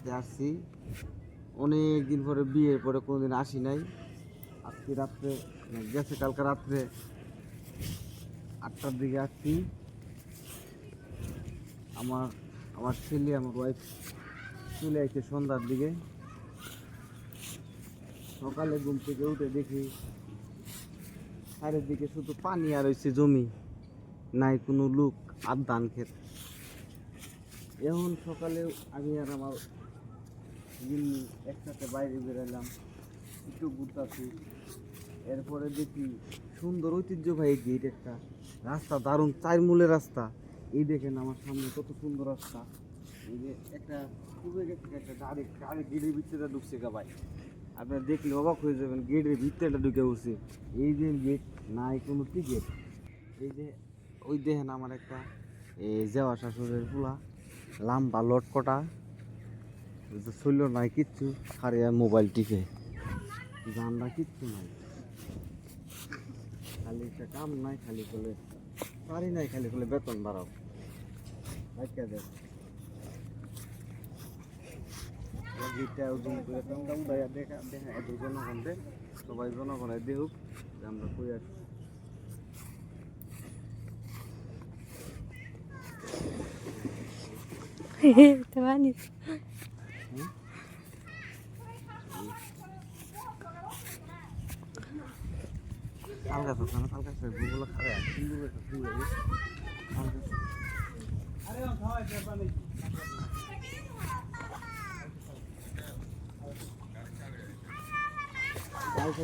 আজকে আসছি অনেক দিন পরে, বিয়ের পরে কোনোদিন আসি নাই। আজকে রাত্রে গেছে কালকে রাত্রে 8টার দিকে আসছি। আমার আমার ছেলে আমার ওয়াইফ চলে আসছে সন্ধ্যার দিকে। সকালে ঘুম থেকে উঠে দেখি চারিদিকে শুধু পানি আর হয়েছে জমি, নাই কোনো লোক আর ধান ক্ষেত। এখন সকালে আমি আর আমার গিন্নি একসাথে বাইরে বেরোলাম, একটু ঘুরতেছি। এরপরে দেখি সুন্দর ঐতিহ্যবাহী গেট একটা রাস্তা, দারুণ 4 মূলের রাস্তা। এই দেখেন আমার সামনে কত সুন্দর রাস্তা। এই যে একটা খুবই একটা গাড়ি গেটের ভিতরে ঢুকছে গা ভাই, আপনারা দেখলে অবাক হয়ে যাবেন। গেটের ভিতরে ঢুকে উঠছে। এই যে গেট, নাই কোনো টিকিট। এই যে ওই দেখেন আমার একটা যাওয়া শাশুড়ের পোলা, লাম্বা লটকটা, শৈল নাই কিচ্ছু, খারে মোবাইল টিপে, জানলা কিচ্ছু নাই, খালি একটা কাম নাই, খালি বলে পারি নাই, খালি বলে বেতন বাড়াও। দেখা দেখ দেখা দেখা এত জনগণে, সবাই জনগণে দেখুক যে আমরা কই আসছি। Tawani. Alga to sana alga se Google khare sindu ke sindu alga अरे हम खावा है पानी गाय से